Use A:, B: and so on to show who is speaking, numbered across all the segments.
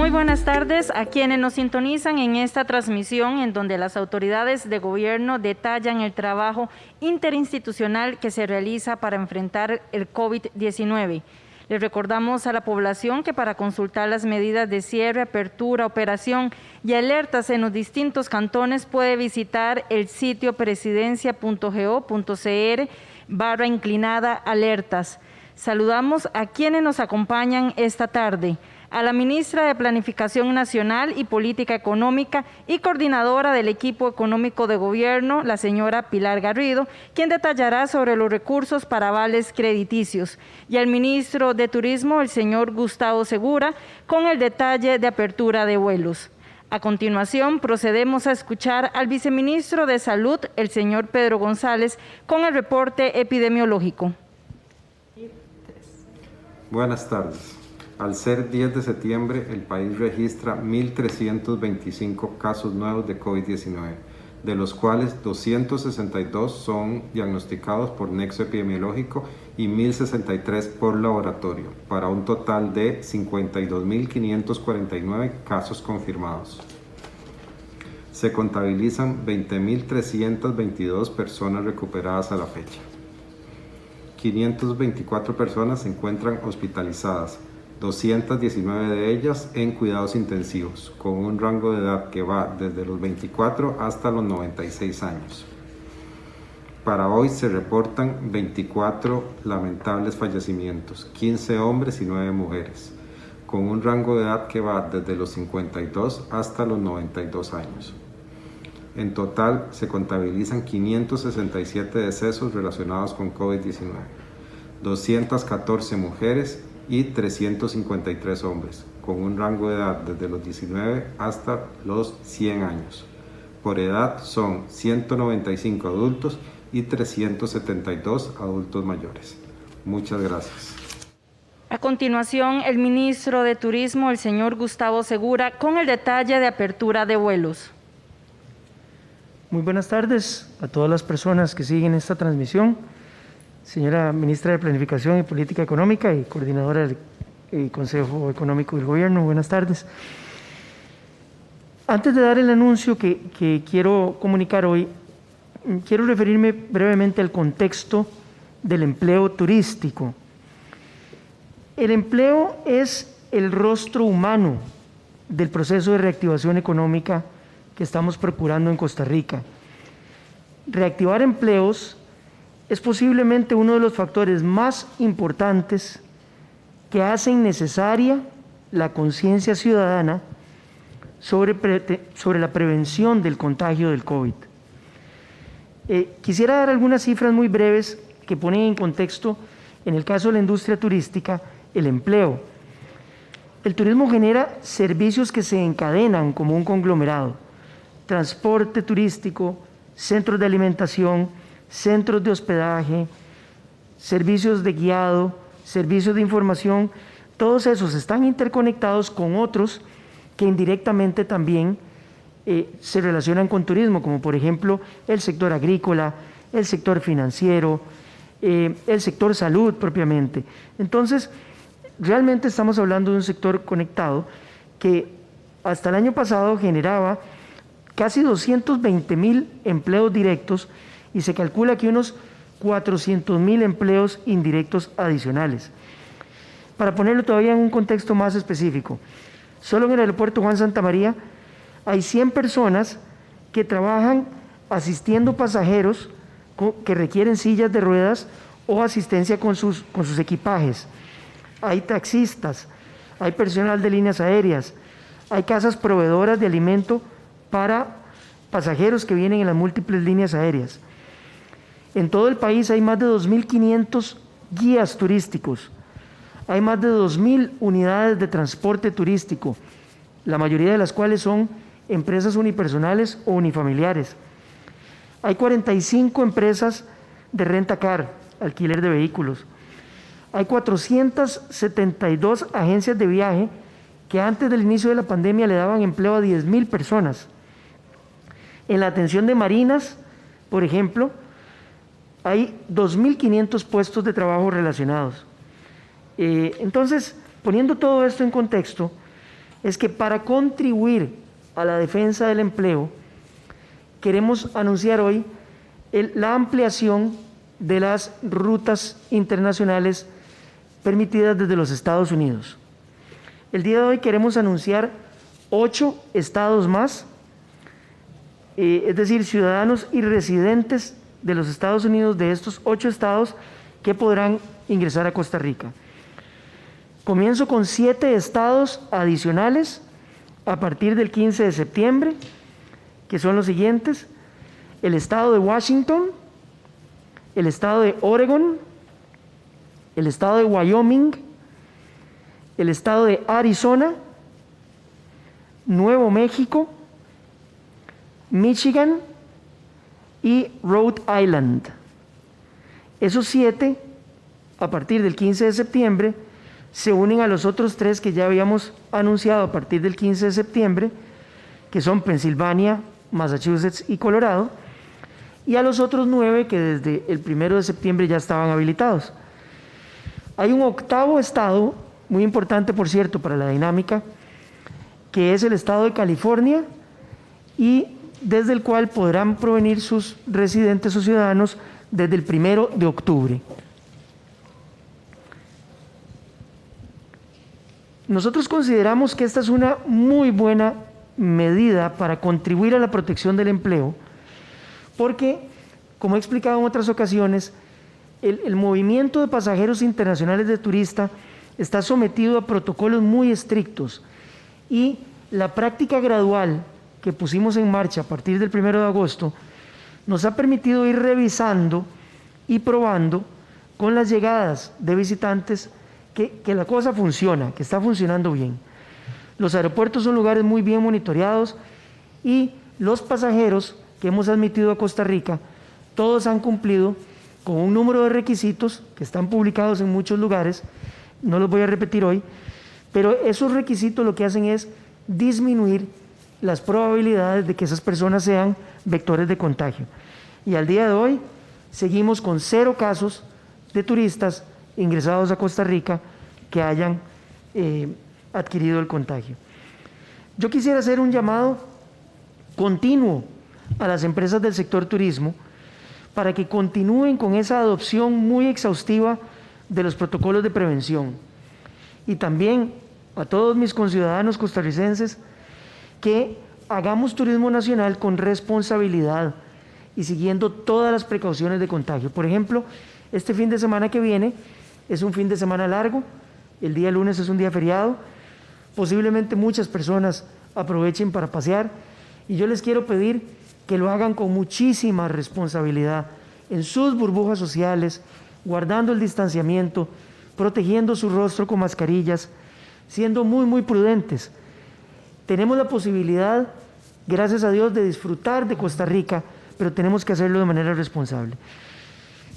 A: Muy buenas tardes a quienes nos sintonizan en esta transmisión en donde las autoridades de gobierno detallan el trabajo interinstitucional que se realiza para enfrentar el COVID-19. Les recordamos a la población que para consultar las medidas de cierre, apertura, operación y alertas en los distintos cantones puede visitar el sitio presidencia.go.cr/alertas. Saludamos a quienes nos acompañan esta tarde. A la ministra de Planificación Nacional y Política Económica y coordinadora del equipo económico de gobierno, la señora Pilar Garrido, quien detallará sobre los recursos para avales crediticios, y al ministro de Turismo, el señor Gustavo Segura, con el detalle de apertura de vuelos. A continuación, procedemos a escuchar al viceministro de Salud, el señor Pedro González, con el reporte epidemiológico.
B: Buenas tardes. Al ser 10 de septiembre, el país registra 1.325 casos nuevos de COVID-19, de los cuales 262 son diagnosticados por nexo epidemiológico y 1.063 por laboratorio, para un total de 52.549 casos confirmados. Se contabilizan 20.322 personas recuperadas a la fecha. 524 personas se encuentran hospitalizadas, 219 de ellas en cuidados intensivos, con un rango de edad que va desde los 24 hasta los 96 años. Para hoy se reportan 24 lamentables fallecimientos, 15 hombres y 9 mujeres, con un rango de edad que va desde los 52 hasta los 92 años. En total se contabilizan 567 decesos relacionados con COVID-19, 214 mujeres y 353 hombres, con un rango de edad desde los 19 hasta los 100 años. Por edad son 195 adultos y 372 adultos mayores. Muchas gracias.
A: A continuación, el ministro de Turismo, el señor Gustavo Segura, con el detalle de apertura de vuelos.
C: Muy buenas tardes a todas las personas que siguen esta transmisión. Señora ministra de Planificación y Política Económica y coordinadora del Consejo Económico del Gobierno, buenas tardes. Antes de dar el anuncio que quiero comunicar hoy, quiero referirme brevemente al contexto del empleo turístico. El empleo es el rostro humano del proceso de reactivación económica que estamos procurando en Costa Rica. Reactivar empleos es posiblemente uno de los factores más importantes que hacen necesaria la conciencia ciudadana sobre la prevención del contagio del COVID. Quisiera dar algunas cifras muy breves que ponen en contexto, en el caso de la industria turística, el empleo. El turismo genera servicios que se encadenan como un conglomerado: transporte turístico, centros de alimentación, centros de hospedaje, servicios de guiado, servicios de información. Todos esos están interconectados con otros que indirectamente también se relacionan con turismo, como por ejemplo el sector agrícola, el sector financiero, el sector salud propiamente. Entonces, realmente estamos hablando de un sector conectado que hasta el año pasado generaba casi 220,000 empleos directos y se calcula que unos 400,000 empleos indirectos adicionales. Para ponerlo todavía en un contexto más específico, solo en el aeropuerto Juan Santamaría hay 100 personas que trabajan asistiendo pasajeros que requieren sillas de ruedas o asistencia con sus equipajes. Hay taxistas, hay personal de líneas aéreas, hay casas proveedoras de alimento para pasajeros que vienen en las múltiples líneas aéreas. En todo el país hay más de 2.500 guías turísticos, hay más de 2.000 unidades de transporte turístico, la mayoría de las cuales son empresas unipersonales o unifamiliares. Hay 45 empresas de renta-car, alquiler de vehículos. Hay 472 agencias de viaje que antes del inicio de la pandemia le daban empleo a 10,000 personas. En la atención de marinas, por ejemplo, hay 2.500 puestos de trabajo relacionados. Entonces, poniendo todo esto en contexto, es que para contribuir a la defensa del empleo, queremos anunciar hoy la ampliación de las rutas internacionales permitidas desde los Estados Unidos. El día de hoy queremos anunciar 8 estados más, es decir, ciudadanos y residentes de los Estados Unidos de estos 8 estados que podrán ingresar a Costa Rica. Comienzo con 7 estados adicionales a partir del 15 de septiembre, que son los siguientes: el estado de Washington, el estado de Oregon, el estado de Wyoming, el estado de Arizona, Nuevo México, Michigan y Rhode Island. Esos 7, a partir del 15 de septiembre, se unen a los otros 3 que ya habíamos anunciado a partir del 15 de septiembre, que son Pensilvania, Massachusetts y Colorado, y a los otros 9 que desde el 1 de septiembre ya estaban habilitados. Hay un 8º estado, muy importante por cierto para la dinámica, que es el estado de California, y desde el cual podrán provenir sus residentes o ciudadanos desde el 1 de octubre. Nosotros consideramos que esta es una muy buena medida para contribuir a la protección del empleo, porque, como he explicado en otras ocasiones, el movimiento de pasajeros internacionales de turista está sometido a protocolos muy estrictos, y la práctica gradual que pusimos en marcha a partir del 1 de agosto nos ha permitido ir revisando y probando con las llegadas de visitantes que la cosa funciona, que está funcionando bien. Los aeropuertos son lugares muy bien monitoreados, y los pasajeros que hemos admitido a Costa Rica, todos han cumplido con un número de requisitos que están publicados en muchos lugares, no los voy a repetir hoy, pero esos requisitos lo que hacen es disminuir las probabilidades de que esas personas sean vectores de contagio. Y al día de hoy seguimos con 0 casos de turistas ingresados a Costa Rica que hayan adquirido el contagio. Yo quisiera hacer un llamado continuo a las empresas del sector turismo para que continúen con esa adopción muy exhaustiva de los protocolos de prevención, y también a todos mis conciudadanos costarricenses que hagamos turismo nacional con responsabilidad y siguiendo todas las precauciones de contagio. Por ejemplo, este fin de semana que viene es un fin de semana largo, el día lunes es un día feriado, posiblemente muchas personas aprovechen para pasear, y yo les quiero pedir que lo hagan con muchísima responsabilidad, en sus burbujas sociales, guardando el distanciamiento, protegiendo su rostro con mascarillas, siendo muy prudentes. Tenemos la posibilidad, gracias a Dios, de disfrutar de Costa Rica, pero tenemos que hacerlo de manera responsable.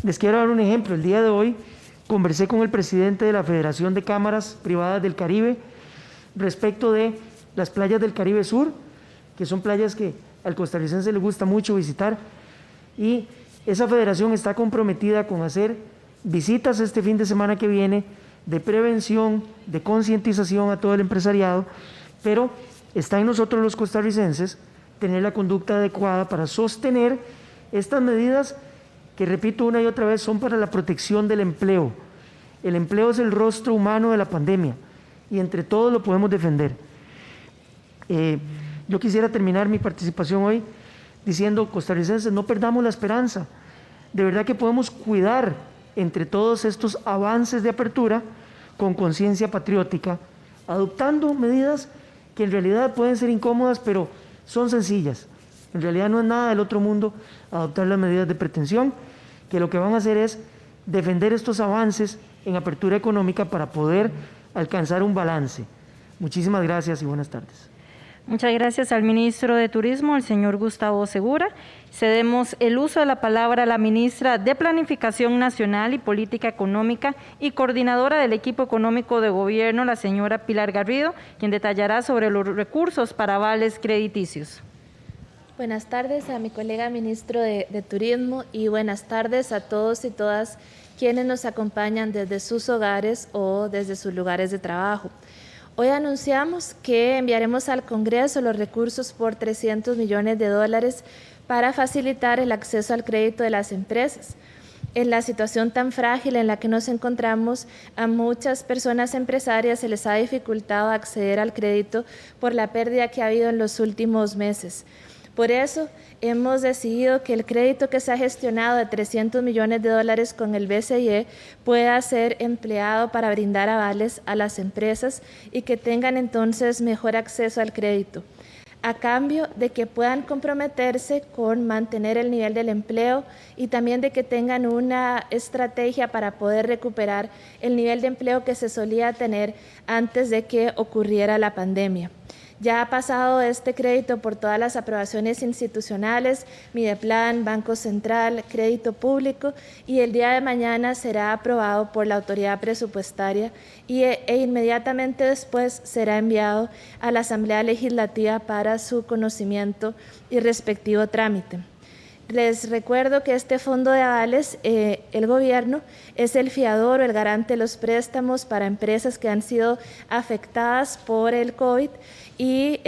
C: Les quiero dar un ejemplo. El día de hoy conversé con el presidente de la Federación de Cámaras Privadas del Caribe respecto de las playas del Caribe Sur, que son playas que al costarricense le gusta mucho visitar, y esa federación está comprometida con hacer visitas este fin de semana que viene de prevención, de concientización a todo el empresariado, pero está en nosotros los costarricenses tener la conducta adecuada para sostener estas medidas que, repito una y otra vez, son para la protección del empleo. El empleo es el rostro humano de la pandemia, y entre todos lo podemos defender. Yo quisiera terminar mi participación hoy diciendo: costarricenses, no perdamos la esperanza. De verdad que podemos cuidar entre todos estos avances de apertura con conciencia patriótica, adoptando medidas que en realidad pueden ser incómodas, pero son sencillas. En realidad no es nada del otro mundo adoptar las medidas de pretensión, que lo que van a hacer es defender estos avances en apertura económica para poder alcanzar un balance. Muchísimas gracias y buenas tardes.
A: Muchas gracias al ministro de Turismo, el señor Gustavo Segura. Cedemos el uso de la palabra a la ministra de Planificación Nacional y Política Económica y coordinadora del equipo económico de gobierno, la señora Pilar Garrido, quien detallará sobre los recursos para avales crediticios.
D: Buenas tardes a mi colega ministro de Turismo, y buenas tardes a todos y todas quienes nos acompañan desde sus hogares o desde sus lugares de trabajo. Hoy anunciamos que enviaremos al Congreso los recursos por $300 millones para facilitar el acceso al crédito de las empresas. En la situación tan frágil en la que nos encontramos, a muchas personas empresarias se les ha dificultado acceder al crédito por la pérdida que ha habido en los últimos meses. Por eso, hemos decidido que el crédito que se ha gestionado de $300 millones con el BCE pueda ser empleado para brindar avales a las empresas y que tengan entonces mejor acceso al crédito, a cambio de que puedan comprometerse con mantener el nivel del empleo y también de que tengan una estrategia para poder recuperar el nivel de empleo que se solía tener antes de que ocurriera la pandemia. Ya ha pasado este crédito por todas las aprobaciones institucionales, Mideplan, Banco Central, Crédito Público, y el día de mañana será aprobado por la autoridad presupuestaria e inmediatamente después será enviado a la Asamblea Legislativa para su conocimiento y respectivo trámite. Les recuerdo que este fondo de avales, el gobierno es el fiador o el garante de los préstamos para empresas que han sido afectadas por el COVID y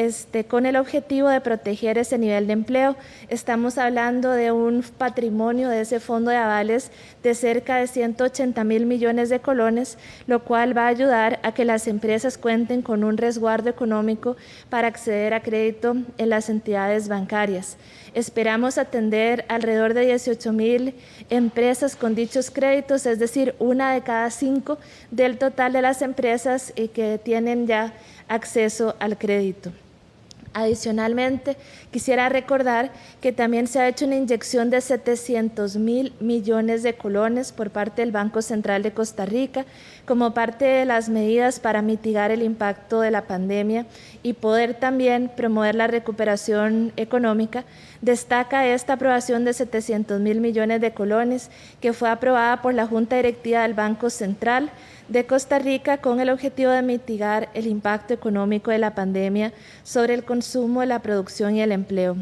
D: con el objetivo de proteger ese nivel de empleo. Estamos hablando de un patrimonio de ese fondo de avales de cerca de 180.000 millones de colones, lo cual va a ayudar a que las empresas cuenten con un resguardo económico para acceder a crédito en las entidades bancarias. Esperamos atender alrededor de 18.000 empresas con dichos créditos, es decir, 1 de cada 5 del total de las empresas que tienen ya acceso al crédito. Adicionalmente, quisiera recordar que también se ha hecho una inyección de 700.000 millones de colones por parte del Banco Central de Costa Rica como parte de las medidas para mitigar el impacto de la pandemia y poder también promover la recuperación económica. Destaca esta aprobación de 700.000 millones de colones que fue aprobada por la Junta Directiva del Banco Central de Costa Rica con el objetivo de mitigar el impacto económico de la pandemia sobre el consumo, la producción y el empleo.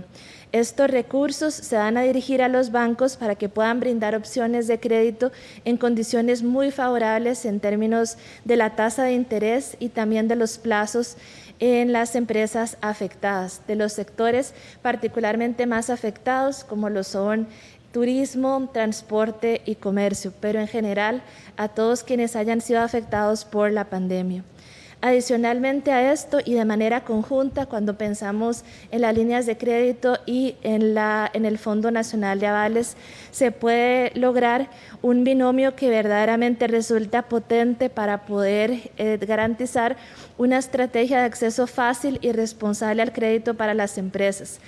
D: Estos recursos se van a dirigir a los bancos para que puedan brindar opciones de crédito en condiciones muy favorables en términos de la tasa de interés y también de los plazos en las empresas afectadas, de los sectores particularmente más afectados como lo son turismo, transporte y comercio, pero en general a todos quienes hayan sido afectados por la pandemia. Adicionalmente a esto y de manera conjunta, cuando pensamos en las líneas de crédito y en el Fondo Nacional de Avales, se puede lograr un binomio que verdaderamente resulta potente para poder garantizar una estrategia de acceso fácil y responsable al crédito para las empresas.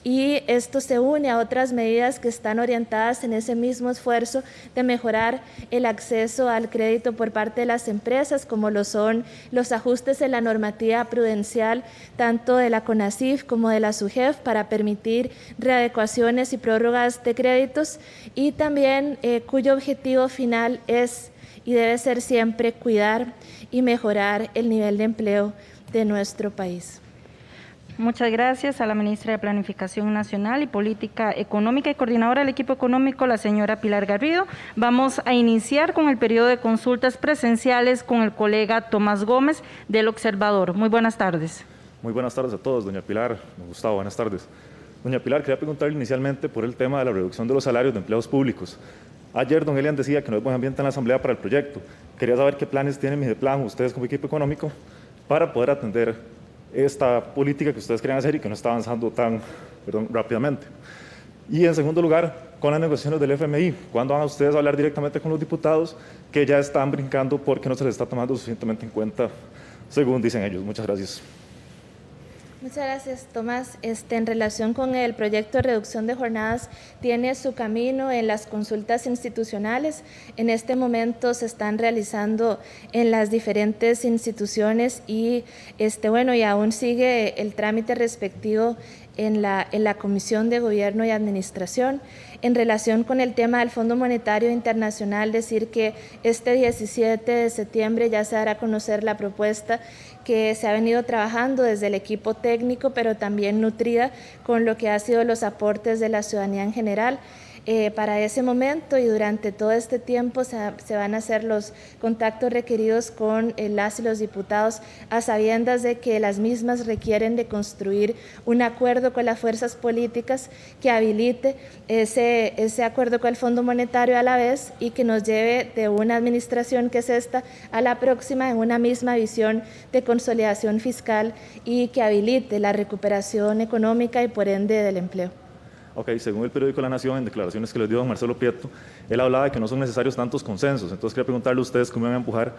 D: Y esto se une a otras medidas que están orientadas en ese mismo esfuerzo de mejorar el acceso al crédito por parte de las empresas, como lo son los ajustes en la normativa prudencial, tanto de la CONACYF como de la SUGEF, para permitir readecuaciones y prórrogas de créditos, y también cuyo objetivo final es y debe ser siempre cuidar y mejorar el nivel de empleo de nuestro país.
A: Muchas gracias a la ministra de Planificación Nacional y Política Económica y coordinadora del equipo económico, la señora Pilar Garrido. Vamos a iniciar con el periodo de consultas presenciales con el colega Tomás Gómez del Observador. Muy buenas tardes.
E: Muy buenas tardes a todos, doña Pilar, don Gustavo, buenas tardes. Doña Pilar, quería preguntarle inicialmente por el tema de la reducción de los salarios de empleados públicos. Ayer don Elian decía que no hay buen ambiente en la Asamblea para el proyecto. Quería saber qué planes tienen Mideplan, ustedes como equipo económico, para poder atender esta política que ustedes querían hacer y que no está avanzando tan rápidamente. Y en segundo lugar, con las negociaciones del FMI, ¿cuándo van a ustedes a hablar directamente con los diputados que ya están brincando porque no se les está tomando suficientemente en cuenta, según dicen ellos? Muchas gracias.
D: Muchas gracias, Tomás. En relación con el proyecto de reducción de jornadas, tiene su camino en las consultas institucionales. En este momento se están realizando en las diferentes instituciones y aún sigue el trámite respectivo en la Comisión de Gobierno y Administración. En relación con el tema del Fondo Monetario Internacional, decir que este 17 de septiembre ya se dará a conocer la propuesta que se ha venido trabajando desde el equipo técnico, pero también nutrida con lo que ha sido los aportes de la ciudadanía en general. Para ese momento y durante todo este tiempo se van a hacer los contactos requeridos con las y los diputados, a sabiendas de que las mismas requieren de construir un acuerdo con las fuerzas políticas que habilite ese acuerdo con el Fondo Monetario a la vez y que nos lleve de una administración que es esta a la próxima en una misma visión de consolidación fiscal y que habilite la recuperación económica y por ende del empleo.
E: Ok, según el periódico La Nación, en declaraciones que les dio don Marcelo Prieto, él hablaba de que no son necesarios tantos consensos. Entonces, quería preguntarle a ustedes cómo van a empujar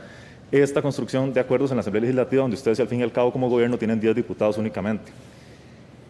E: esta construcción de acuerdos en la Asamblea Legislativa, donde ustedes, al fin y al cabo, como gobierno, tienen 10 diputados únicamente.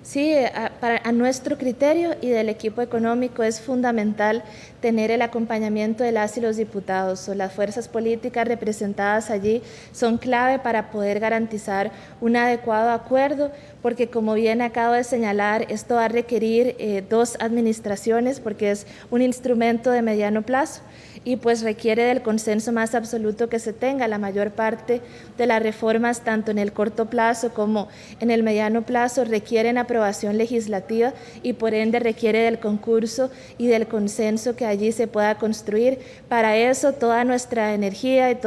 D: Sí, a nuestro criterio y del equipo económico es fundamental tener el acompañamiento de las y los diputados o las fuerzas políticas representadas allí son clave para poder garantizar un adecuado acuerdo, porque como bien acabo de señalar, esto va a requerir 2 administraciones porque es un instrumento de mediano plazo y pues requiere del consenso más absoluto que se tenga. La mayor parte de las reformas, tanto en el corto plazo como en el mediano plazo, requieren aprobación legislativa y por ende requiere del concurso y del consenso que allí se pueda construir. Para eso toda nuestra energía y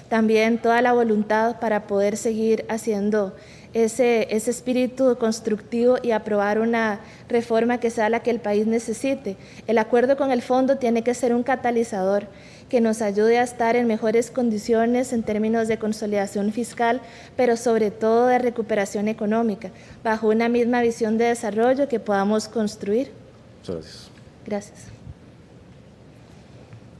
D: también toda la voluntad para poder seguir haciendo ese espíritu constructivo y aprobar una reforma que sea la que el país necesite. El acuerdo con el fondo tiene que ser un catalizador que nos ayude a estar en mejores condiciones en términos de consolidación fiscal, pero sobre todo de recuperación económica, bajo una misma visión de desarrollo que podamos construir.
E: Muchas gracias.
D: Gracias.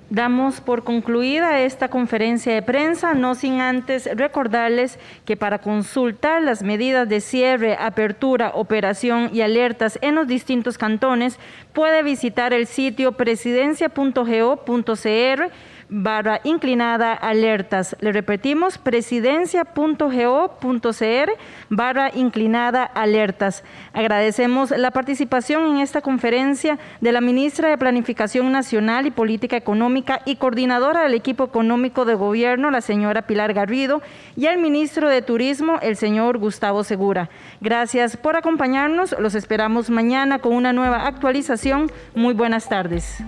A: Damos por concluida esta conferencia de prensa, no sin antes recordarles que para consultar las medidas de cierre, apertura, operación y alertas en los distintos cantones, puede visitar el sitio presidencia.go.cr/alertas. Le repetimos, presidencia.go.cr/alertas. Agradecemos la participación en esta conferencia de la ministra de Planificación Nacional y Política Económica y coordinadora del equipo económico de gobierno, la señora Pilar Garrido, y al ministro de Turismo, el señor Gustavo Segura. Gracias por acompañarnos. Los esperamos mañana con una nueva actualización. Muy buenas tardes.